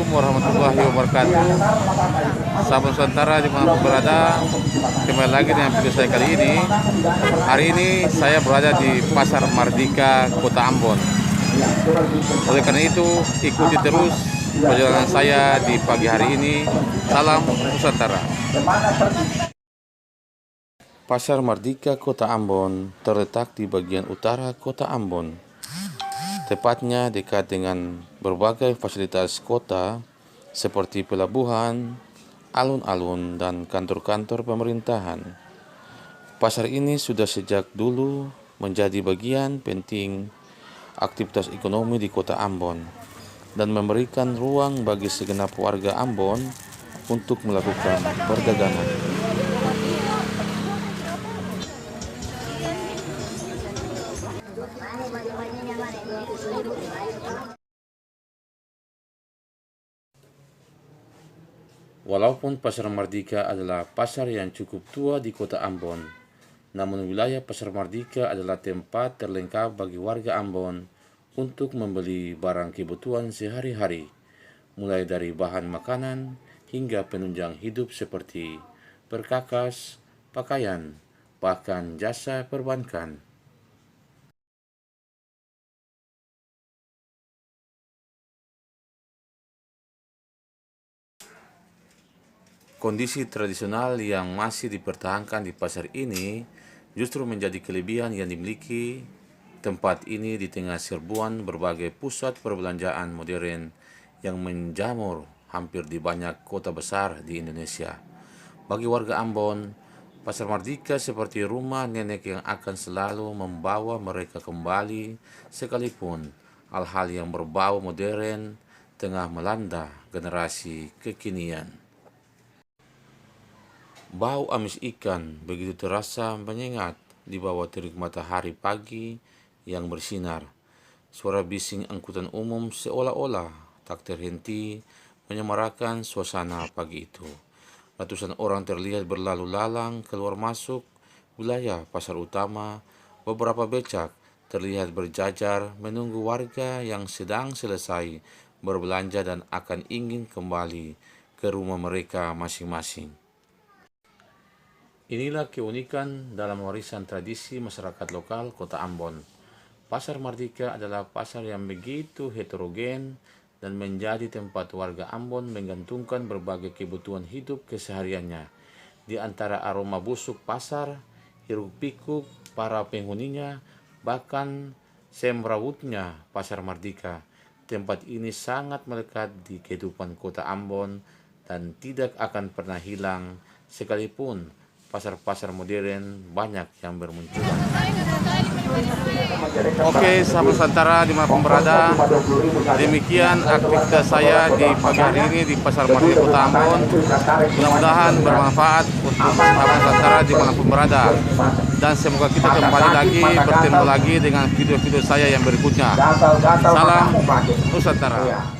Assalamualaikum warahmatullahi wabarakatuh. Sahabat Nusantara dimanapun berada, kembali lagi dengan video saya kali ini. Hari ini saya berada di Pasar Mardika, Kota Ambon. Oleh karena itu, ikuti terus perjalanan saya di pagi hari ini. Salam Nusantara. Pasar Mardika, Kota Ambon terletak di bagian utara Kota Ambon. Tepatnya dekat dengan berbagai fasilitas kota seperti pelabuhan, alun-alun, dan kantor-kantor pemerintahan. Pasar ini sudah sejak dulu menjadi bagian penting aktivitas ekonomi di Kota Ambon dan memberikan ruang bagi segenap warga Ambon untuk melakukan perdagangan. Walaupun Pasar Mardika adalah pasar yang cukup tua di Kota Ambon, namun wilayah Pasar Mardika adalah tempat terlengkap bagi warga Ambon untuk membeli barang kebutuhan sehari-hari, mulai dari bahan makanan hingga penunjang hidup seperti perkakas, pakaian, bahkan jasa perbankan. Kondisi tradisional yang masih dipertahankan di pasar ini justru menjadi kelebihan yang dimiliki tempat ini di tengah serbuan berbagai pusat perbelanjaan modern yang menjamur hampir di banyak kota besar di Indonesia. Bagi warga Ambon, Pasar Mardika seperti rumah nenek yang akan selalu membawa mereka kembali sekalipun hal-hal yang berbau modern tengah melanda generasi kekinian. Bau amis ikan begitu terasa menyengat di bawah terik matahari pagi yang bersinar. Suara bising angkutan umum seolah-olah tak terhenti menyemarakan suasana pagi itu. Ratusan orang terlihat berlalu lalang keluar masuk wilayah pasar utama. Beberapa becak terlihat berjajar menunggu warga yang sedang selesai berbelanja dan akan ingin kembali ke rumah mereka masing-masing. Inilah keunikan dalam warisan tradisi masyarakat lokal Kota Ambon. Pasar Mardika adalah pasar yang begitu heterogen dan menjadi tempat warga Ambon menggantungkan berbagai kebutuhan hidup kesehariannya. Di antara aroma busuk pasar, hiruk-pikuk para penghuninya, bahkan semrawutnya Pasar Mardika. Tempat ini sangat melekat di kehidupan Kota Ambon dan tidak akan pernah hilang sekalipun pasar-pasar modern banyak yang bermunculan. Oke, sahabat Nusantara dimanapun berada, demikian aktivitas saya di pagi hari ini di Pasar Mardika Kota Ambon. Mudah-mudahan bermanfaat untuk sahabat Nusantara dimanapun berada. Dan semoga kita kembali lagi, bertemu lagi dengan video-video saya yang berikutnya. Salam Nusantara.